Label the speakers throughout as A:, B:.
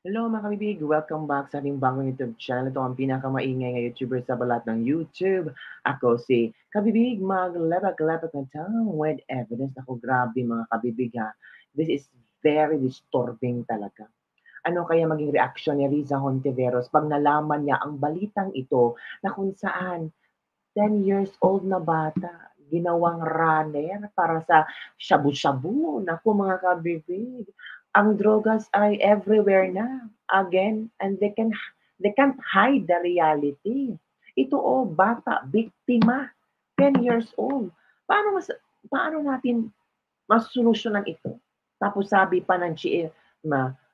A: Hello mga kabibig! Welcome back sa ating bagong YouTube channel. Ito ang pinakamaingay na YouTuber sa balat ng YouTube. Ako si Kabibig Maglepak-lepak na town with evidence. Ako grabe mga kabibig ha. This is very disturbing talaga. Ano kaya maging reaksyon ni Riza Hontiveros pag nalaman niya ang balitang ito na kung saan 10 years old na bata ginawang runner para sa shabu-shabu. Naku mga kabibig, ang drogas ay everywhere na again and they can't hide the reality. Ito bata, biktima, 10 years old. Paano natin masolusyonan ito? Tapos sabi pa ng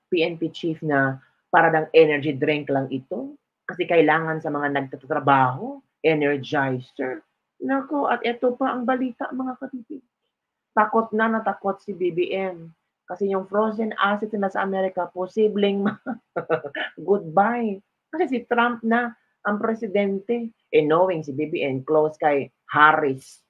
A: PNP chief na para daw energy drink lang ito kasi kailangan sa mga nagtatrabaho, energizer. Naku, at ito pa ang balita mga kapitid. Takot na natakot si BBM. Kasi yung frozen assets nila sa Amerika, posibleng goodbye. Kasi si Trump na ang presidente. Knowing si BBM close kay Harris,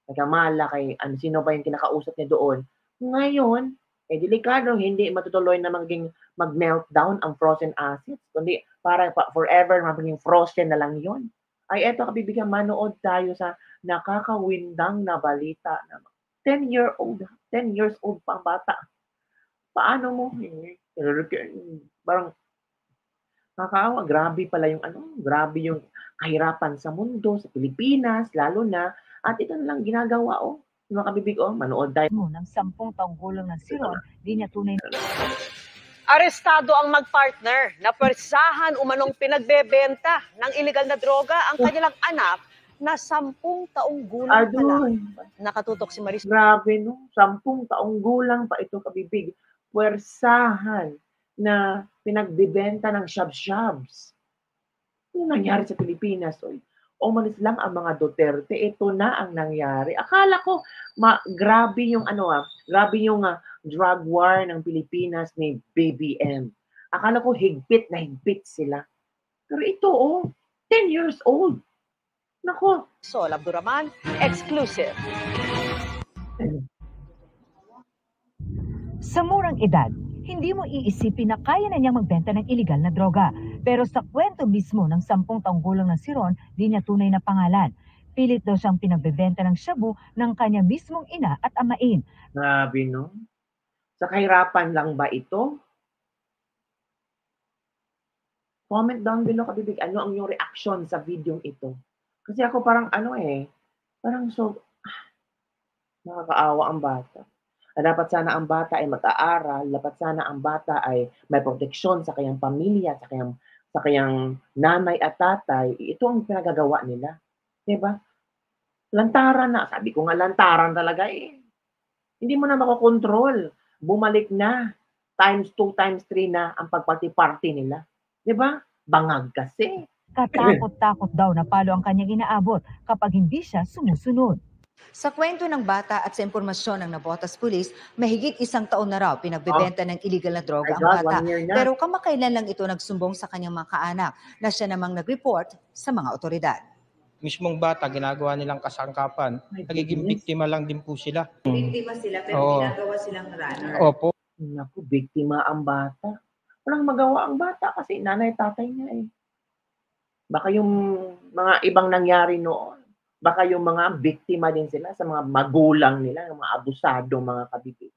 A: kay Kamala, kay sino pa yung kinakausap niya doon. Ngayon, delikado, hindi matutuloy na maging mag-meltdown ang frozen assets, kundi para forever maging frozen na lang yon. Ay eto kabibigyan, manood tayo sa nakakawindang na balita na 10 years old pa ang bata. Paano mo parang nakakaawa, grabe pala yung grabe yung kahirapan sa mundo, sa Pilipinas, lalo na, at ito na lang ginagawa, mga kabibig, manood tayo.
B: Ng 10 taong gulang na si Ron, di niya tunay na...
C: Arestado ang mag-partner na pwersahan umanong pinagbebenta ng iligal na droga ang kanilang anak na 10 taong gulang pa lang. Nakatutok si Maris.
A: Grabe no, 10 taong gulang pa ito kabibig. Pwersahan na pinagbebenta ng shabs-shabs. Ano nangyari sa Pilipinas? Umalis lang ang mga Duterte, ito na ang nangyari. Akala ko grabe yung grabe yung drug war ng Pilipinas ni BBM. Akala ko higpit na higpit sila. Pero ito 10 years old. Nako.
C: Sol Abduraman, exclusive.
B: Sa murang edad, hindi mo iisipin na kaya na niyang magbenta ng iligal na droga. Pero sa kwento mismo ng 10 taong gulang na si Ron, di niya tunay na pangalan. Pilit daw siyang pinagbebenta ng shabu ng kanya mismong ina at amain.
A: Grabe no? Sa kahirapan lang ba ito? Comment down below kabibig, ano ang iyong reaction sa video ito? Kasi ako parang parang nakakaawa ang bata. Dapat sana ang bata ay mag-aaral, dapat sana ang bata ay may proteksyon sa kanyang pamilya, sa kanyang nanay at tatay. Ito ang pinagagawa nila. 'Di ba? Lantaran na, sabi ko nga lantaran talaga Hindi mo na makokontrol. Bumalik na. Times 2, times 3 na ang pagparty-party nila. 'Di ba? Bangag kasi.
B: Katakot-takot daw na palo ang kanyang inaabot kapag hindi siya sumusunod.
D: Sa kwento ng bata at sa impormasyon ng Navotas Police, mahigit 1 taon na raw pinagbebenta ng illegal na droga ang bata. Pero kamakailan lang ito nagsumbong sa kanyang mga kaanak na siya namang nag-report sa mga otoridad.
E: Mismong bata, ginagawa nilang kasangkapan. Nagiging biktima lang din po sila.
D: Biktima sila pero ginagawa silang runner.
E: Opo.
A: Naku, biktima ang bata. Walang magawa ang bata kasi nanay-tatay niya Baka yung mga ibang nangyari noon, baka yung mga biktima din sila sa mga magulang nila, mga abusadong mga kabibig.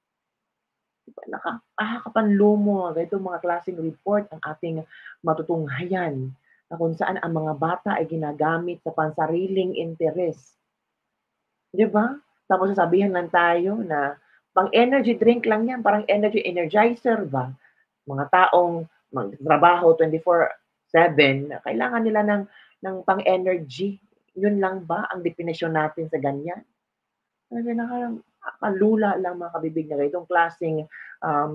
A: Diba, nakakapanlumo itong mga klaseng report ang ating matutunghayan na kung saan ang mga bata ay ginagamit sa pansariling interes. Di ba? Tapos sasabihin lang tayo na pang energy drink lang yan, parang energizer ba? Mga taong magtrabaho 24/7, kailangan nila ng pang-energy. Yun lang ba ang definisyon natin sa ganyan? Kasi nakakalula lang mga kabibig na itong klaseng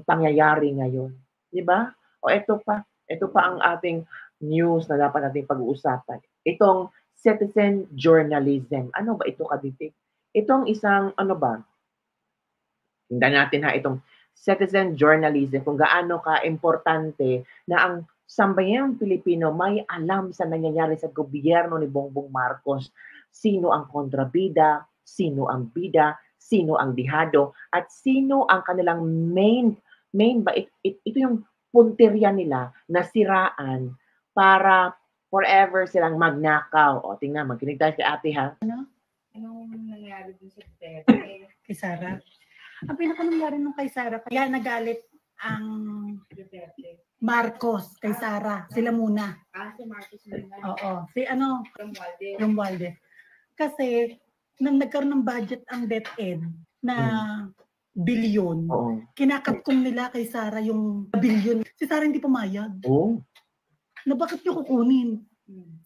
A: pangyayari ngayon. Di ba? Ito pa ang ating news na dapat nating pag-uusapan. Itong citizen journalism. Ano ba ito kabibig? Itong isang hindan natin itong citizen journalism, kung gaano ka-importante na ang sambayang Pilipino may alam sa nangyayari sa gobyerno ni Bongbong Marcos. Sino ang kontrabida, sino ang bida, sino ang dihado, at sino ang kanilang main ba? Ito yung punteriya nila na siraan para forever silang magnakaw. O, tingnan, magkinig tayo kay ate, ha?
F: Anong nangyari dun sa Duterte? Kay Sara? Ang pinakanangyari nung kay Sara, kaya nagalit ang Duterte. Marcos kay Sara. Sila muna. Si Marcos muna. Oo. Si Romualdez. Kasi, nang nagkaroon ng budget ang DepEd na bilyon, kinakatkom nila kay Sara yung bilyon. Si Sara hindi pumayag. Na bakit nyo kukunin?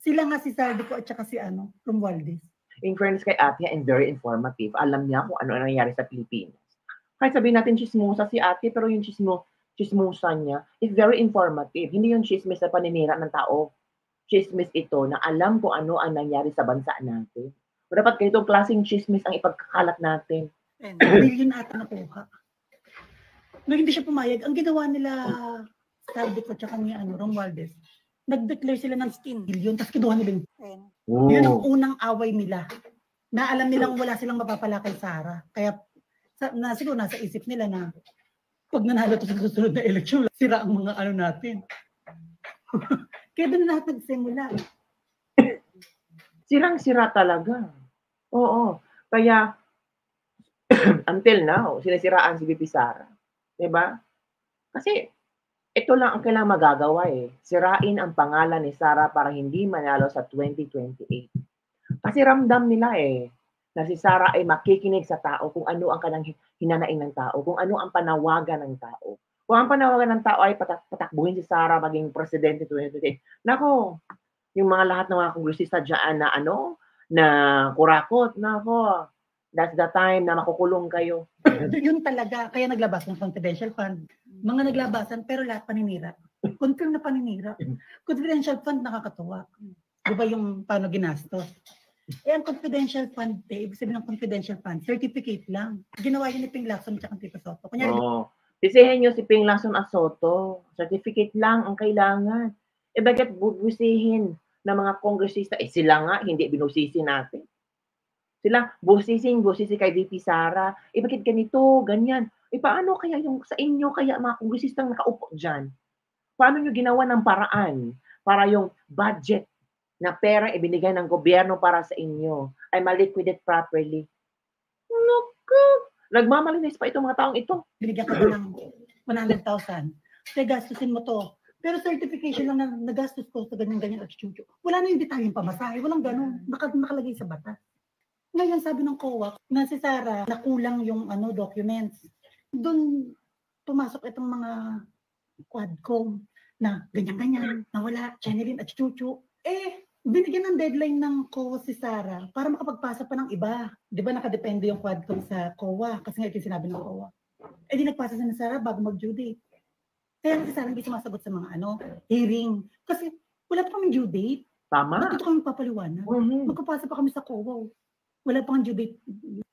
F: Sila nga si Saldico at saka si Romualdez.
A: In fairness kay ate, and very informative. Alam niya kung ano nangyayari sa Pilipinas. Kahit sabihin natin chismosa si ate, pero yung chismosa niya is very informative. Hindi yung chismis na paninira ng tao. Chismis ito na alam kung ano ang nangyari sa bansa natin. O dapat ganitong klaseng chismis ang ipagkakalat natin.
F: Billion ata nakuha. No, hindi siya pumayag. Ang ginawa nila Saldico at saka ni Romualdez, nag-declare sila ng 16 billion, tapos kinuha nila yung 10. Yun ang unang away nila. Na alam nilang wala silang mapapala kay Sara. Kaya siguro nasa isip nila na pag nanalo to sa susunod na eleksyon, sira ang mga natin. Kaya doon lahat nagsimula.
A: Sirang-sira talaga. Oo. Kaya, until now, sinisiraan si VP Sara. Diba? Kasi, ito lang ang kailangang magagawa sirain ang pangalan ni Sara para hindi manalo sa 2028. Kasi ramdam nila na si Sara ay makikinig sa tao kung ano ang kanang hinanain ng tao, kung ano ang panawagan ng tao. Kung ang panawagan ng tao ay patakbuhin si Sara maging presidente 2028. Nako, yung mga lahat ng mga kongresista dyan na na kurakot, nako, that's the time na makukulong kayo.
F: Yun talaga, kaya naglabas ng confidential fund. Mga naglabasan, pero lahat paninira. Confirm na paninira. Confidential fund, nakakatuwa. Di ba yung paano ginastos? Ang confidential fund, ibig sabihin ng confidential fund, certificate lang. Ginawa yun ni Ping Lacson at Tito Soto. Kunyari,
A: sisihin nyo si Ping Lacson at Soto. Certificate lang ang kailangan. Bakit bubusihin ng mga kongresista? Sila nga, hindi binusisi natin. Sila, busisi kay VP Sara. Bakit ganito, ganyan? Paano kaya yung sa inyo, kaya mga kongresistang nakaupo dyan? Paano nyo ginawa ng paraan para yung budget na pera ibinigay ng gobyerno para sa inyo ay ma-liquidate properly? Naku! Nagmamalinis pa itong mga taong ito.
F: Binigyan ka ng 100,000. Kaya gastusin mo to. Pero certification lang na nagastos ko sa ganyan-ganyan at studio. Wala na yung detalyeng pamasahe. Walang ganun. Nakalagay sa batas. Ngayon sabi ng COA na si Sara nakulang yung documents. Doon pumasok itong mga quadcom na ganyan-ganyan, nawala, Chenelyn at Chuchu. Binigyan ng deadline ng COA si Sara para makapagpasa pa ng iba. Di ba nakadepende yung quadcom sa COA? Kasi nga ito sinabi ng COA. Di nagpasa sa ni Sara bago mag-due date. Kaya si Sara hindi sumasagot sa mga hearing. Kasi wala pa kaming due date.
A: Tama.
F: Bakit kami papaliwanag? Magpapasa pa kami sa COA. Wala pang due date.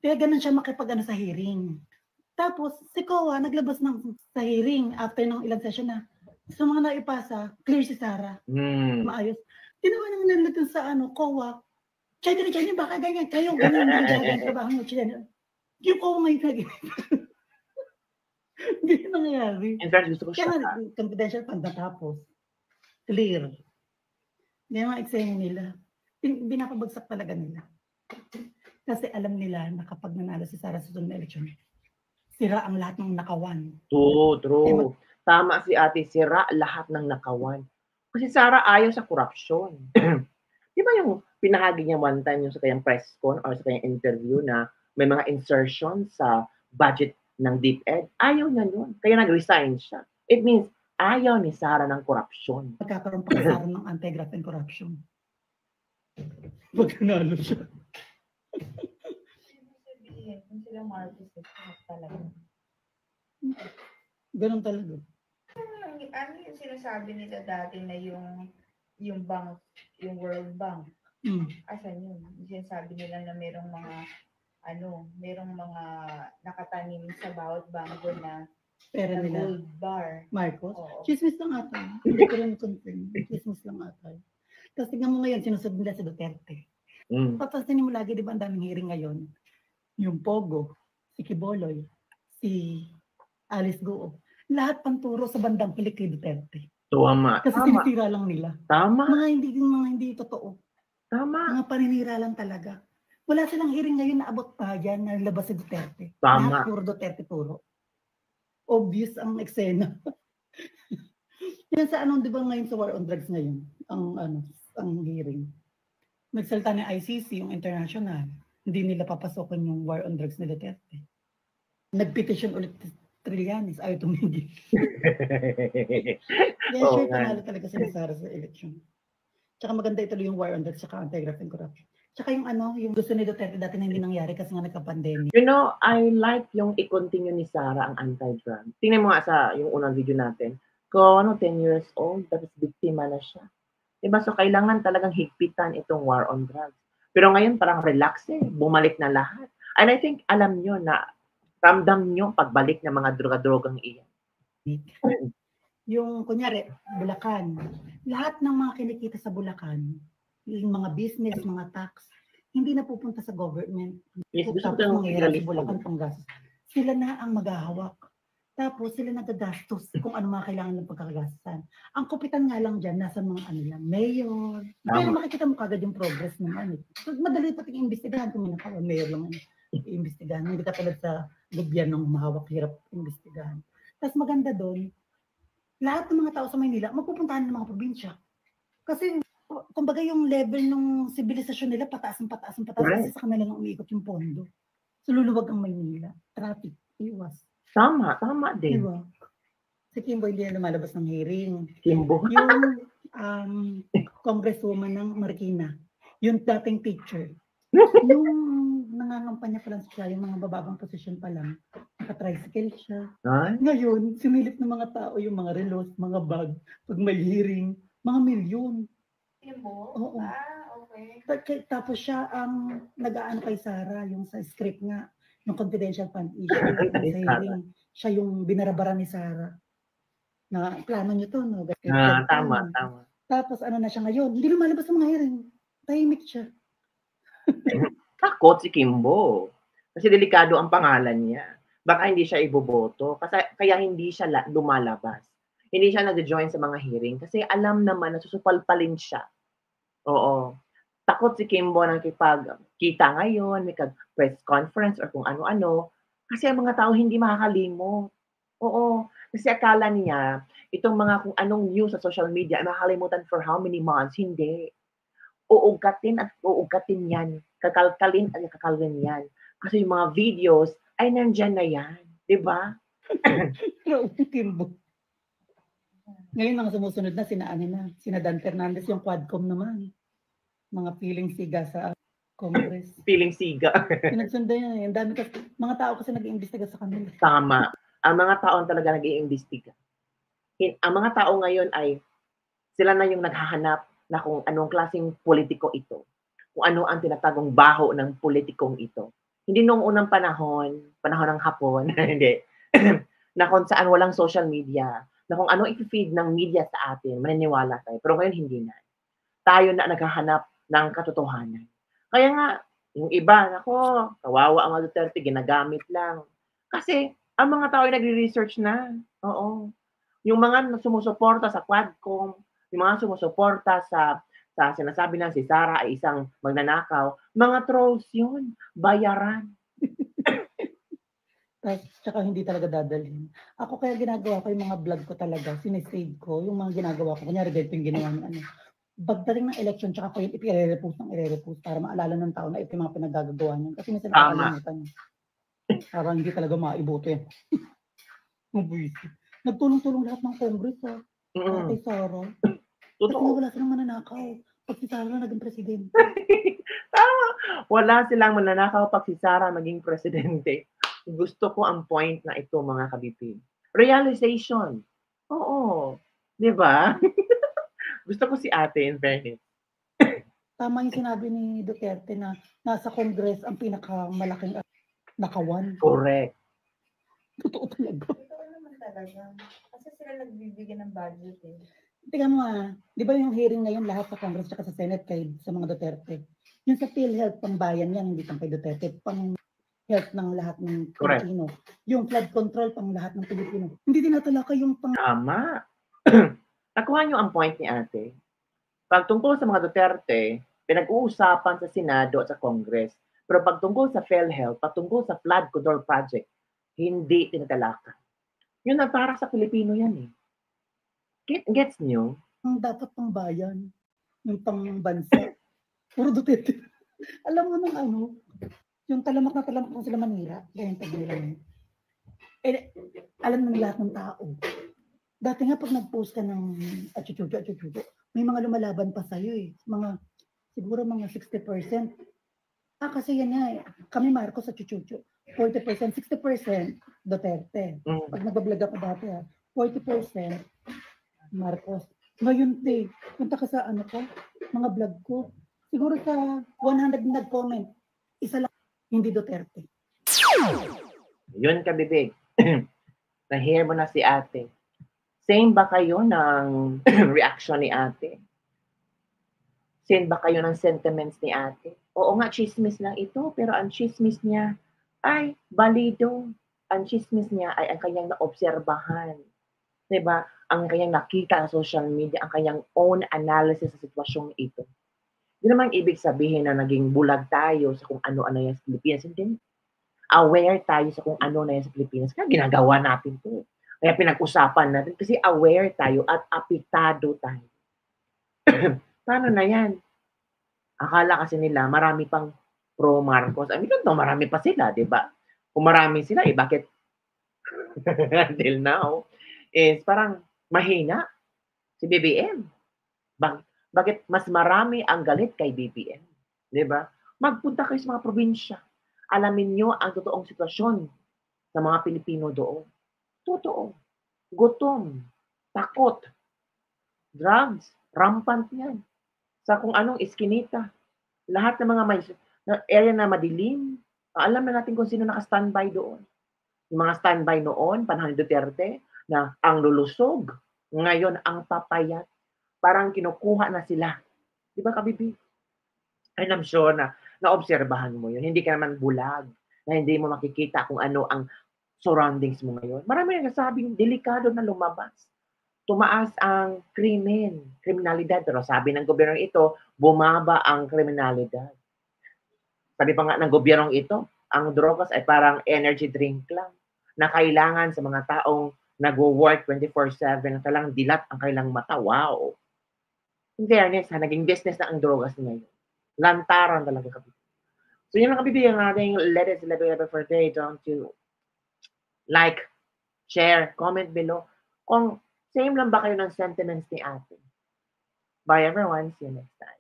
F: Kaya ganun siya makipag sa hearing. Tapos, si COA naglabas sa hearing after ng ilang session na sa mga naipasa, clear si Sara. Maayos. Tinawa naman nila dun sa COA. Chay, baka ganyan. Kayo, ganyan yung trabaho nyo. Yung COA ngayon naging. Hindi nangyayari.
A: In fact, gusto ko siya.
F: Kaya confidential fund natapos. Clear. Hindi mga eksena nila. Binapabagsak talaga nila. Kasi alam nila na kapag nanalo si Sara sa sunod na eleksyon, sira ang lahat ng nakawan.
A: True. Tama si ate, sira lahat ng nakawan. Kasi Sara ayaw sa korupsyon. Di ba yung pinahagi niya one time yung sa kanyang press con or sa kanyang interview na may mga insertion sa budget ng DepEd? Ayaw niya yun. Kaya nag-resign siya. It means ayaw ni Sara ng korupsyon.
F: Magkakaroon pa si Sara ng anti-graft and corruption. Pag nanalo siya.
G: Kung sila Marcos, talaga.
F: Ganun talaga.
G: Ano yung sinasabi nila dati na yung bank, yung World Bank? Asan yun? Yung sinasabi nila na merong mga nakatanim sa bawat bangko na
F: pera nila.
G: Gold bar.
F: Marcos?
G: Oo.
F: Chismis lang ata. Hindi ko rin confirm. Chismis lang ata. Tapos tingnan mo ngayon, sinusunod nila si Duterte. Papasin mo lagi, di ba, ang daming hearing ngayon? Yung Pogo, si Kiboloy, si Alice Guo. lahat panturo sa bandang pilik kay Duterte.
A: Tama.
F: Kasi sinisira lang nila.
A: Tama.
F: Mga hindi totoo.
A: Tama.
F: Mga paninira lang talaga. Wala silang hearing ngayon na abot pa yan na labas si Duterte.
A: Tama.
F: Lahat puro Duterte puro. Obvious ang eksena. Yan sa di ba ngayon sa war on drugs ngayon, ang hearing. Nagsalita ng ICC, yung international, hindi nila papasokan yung war on drugs ni Duterte. Nag-petition ulit Trillanes, ayaw tumigil. Yan siya panalo talaga si Sara sa election. Tsaka maganda ituloy yung war on drugs, tsaka anti-graft and corruption. Tsaka yung gusto ni Duterte dati na hindi nangyari kasi nga nagka-pandemic.
A: You know, I like yung i-continue ni Sara ang anti-drug. Tingnan mo nga sa yung unang video natin. Kung 10 years old, tapos biktima na siya. Diba? So, kailangan talagang higpitan itong war on drugs. Pero ngayon, parang relax bumalik na lahat. And I think, alam nyo na, ramdam nyo pagbalik ng mga droga-drogang iyan.
F: Yung, kunyari, Bulacan. Lahat ng mga kinikita sa Bulacan, yung mga business, mga tax, hindi na pupunta sa government.
A: Yes,
F: tapos mangyayari sa Bulacan panggastos. Sila na ang maghahawak. Tapos sila nagagastos kung ano mga kailangan ng pagkakagastan. Ang kupitan nga lang dyan, nasa mga lang, mayor. Pero makikita mo kagad yung progress ng Madali pati iimbestigahan kung may nakawa, mayor lang iimbestigahan. Hindi katulad sa gobyernong mahawak, hirap iimbestigahan. Tapos maganda doon, lahat ng mga tao sa Maynila, magpupuntahan ng mga probinsya. Kasi, kumbaga yung level ng sibilisasyon nila, pataas. Kasi sa kanila nang umiikot yung pondo. So luluwag ang Maynila. Traffic, iwas.
A: Tama din.
F: Diba? Si Kimbo hindi na lumalabas ng hearing.
A: Kimbo?
F: Yung congresswoman ng Marikina, yung dating teacher, yung nangangampanya pa lang siya, yung mga bababang posisyon pa lang, naka-tricycle siya. Ngayon, sinilip ng mga tao yung mga relos, mga bag, pag may hearing, mga milyon.
G: Kimbo?
F: Oo.
G: Okay.
F: Tapos siya ang nag-aano kay Sara, yung sa script nga, yung confidential fund issue, siya yung binarabara ni Sara. Na plano niyo to, no?
A: Tama.
F: Tapos na siya ngayon, hindi lumalabas ng mga hearing. Tahimik siya.
A: Takot si Kimbo. Kasi delikado ang pangalan niya. Baka hindi siya iboboto. Kaya hindi siya lumalabas. Hindi siya nag-join sa mga hearing. Kasi alam naman na susupalpalin siya. Oo. Takot si Kimbo nang kita ngayon, may press conference or kung ano-ano. Kasi ang mga tao hindi makakalimot. Oo. Kasi akala niya, itong mga kung anong news sa social media ay makakalimutan for how many months. Hindi. Uugatin at uugatin yan. Kakalkalin at kakalkalin yan. Kasi yung mga videos ay nandyan na yan. Diba?
F: Kimbo. Ngayon mga sumusunod na, sina Dan Fernandez, yung Quadcom naman. Mga feeling siga sa Congress.
A: Feeling siga.
F: Pinagsundan yan. Ang dami kasi, mga tao kasi nag-iimbestiga sa kanila.
A: Tama. Ang mga tao talaga nag-iimbestiga. Ang mga tao ngayon ay sila na yung naghahanap na kung anong klaseng politiko ito. Kung ano ang tinatagong baho ng politikong ito. Hindi noong unang panahon ng Hapon, hindi, na kung saan walang social media, na kung ano i-feed ng media sa atin, maniniwala tayo. Pero ngayon hindi na. Tayo na naghahanap ng katotohanan. Kaya nga, yung iba, kawawa ang Duterte, ginagamit lang. Kasi, ang mga tao ay nagre-research na. Oo. Yung mga sumusuporta sa Quadcom, yung mga sumusuporta sa sinasabi na si Sara ay isang magnanakaw, mga trolls yun. Bayaran.
F: Tsaka hindi talaga dadalhin. Ako kaya ginagawa ko yung mga vlog ko talaga, sinisave ko, yung mga ginagawa ko. Kunyari, dito yung ginawa ng pagdating ng election, tsaka ko yung i-re-repost para maalala ng tao na ito yung mga pinagagagawa niya. Kasi minsan nakakalimutan niya. Parang hindi talaga maiboto yan. Nagtulong-tulong lahat ng Congress, Ate Sara. Kasi wala silang mananakaw. Pag si Sara naging presidente.
A: Tama. Wala silang mananakaw pag si Sara naging presidente. Gusto ko ang point na ito, mga kabibig. Realization. Oo. Diba? Gusto ko si ate, in fairness.
F: Tama yung sinabi ni Duterte na nasa Congress ang pinakamalaking nakawan.
A: Correct.
F: Totoo talaga.
G: Totoo naman talaga. Kasi sila nagbibigyan ng budget eh.
F: Tingnan mo di ba yung hearing ngayon lahat sa Congress at sa Senate sa mga Duterte? Yung sa PhilHealth, pang bayan yan, hindi pang kay Duterte. health ng lahat ng
A: Correct.
F: Pilipino. Yung flood control pang lahat ng Pilipino. Hindi tinatalakay yung pang...
A: Tama. Nakuha niyo ang point ni ate. Pag tungkol sa mga Duterte, pinag-uusapan sa Senado at sa Congress. Pero pag tungkol sa PhilHealth, pag tungkol sa flood control project, hindi tinatalakay. Yun ang para sa Pilipino yan eh. Gets niyo?
F: Ang dapat pang bayan, yung pang bansa. Puro Duterte. Alam mo nang ano, yung talamak na sila manira, ganyan pag nila ngayon. Eh, alam ng lahat ng tao. Dati nga pag nag-post ka ng atchuchucho, may mga lumalaban pa sa'yo eh. Siguro mga 60%. Kasi yan nga eh. Kami Marcos atchuchucho. 40%, 60% Duterte. Pag nagbablog ako dati 40% Marcos. Ngayon punta ka sa mga vlog ko. Siguro sa 100 nag-comment, isa lang, hindi Duterte.
A: Yun kabibig. Na-hear mo na si ate. Same ba kayo ng reaction ni ate? Same ba kayo ng sentiments ni ate? Oo nga, chismis lang ito, pero ang chismis niya ay balido. Ang chismis niya ay ang kanyang naobserbahan. Diba? Ang kanyang nakita sa social media, ang kanyang own analysis sa sitwasyong ito. Hindi naman ibig sabihin na naging bulag tayo sa kung ano-ano yan sa Pilipinas. Hindi. Aware tayo sa kung ano na yan sa Pilipinas. Kaya ginagawa natin ito. Kaya pinag-usapan natin kasi aware tayo at apektado tayo. Paano na yan? Akala kasi nila marami pang pro Marcos. I mean, marami pa sila, di ba? Kung marami sila, bakit until now is parang mahina si BBM. Bakit mas marami ang galit kay BBM? Di ba? Magpunta kayo sa mga probinsya. Alamin nyo ang totoong sitwasyon sa mga Pilipino doon. Totoo. Gutom. Takot. Drugs. Rampant yan. Sa kung anong iskinita. Lahat ng mga area na madilim. Alam na natin kung sino naka-standby doon. Yung mga standby noon, panahon ni Duterte, na ang lulusog. Ngayon, ang papayat. Parang kinukuha na sila. Di ba, Kabibi? And I'm sure na naobserbahan mo yun. Hindi ka naman bulag. Na hindi mo makikita kung ano ang surroundings mo ngayon. Marami nagsasabing delikado na lumabas. Tumaas ang kriminalidad. Pero sabi ng gobyernong ito, bumaba ang kriminalidad. Sabi pa nga ng gobyernong ito, ang drogas ay parang energy drink lang na kailangan sa mga taong nag-work 24/7 na talang dilat ang kailang mata. Wow! In fairness, naging business na ang drogas ngayon. Lantaran talaga kami. So yun lang kabibigyan ng ating latest level for today. Don't you like, share, comment below. Kung same lang ba kayo ng sentiments ni ate. Bye everyone. See you next time.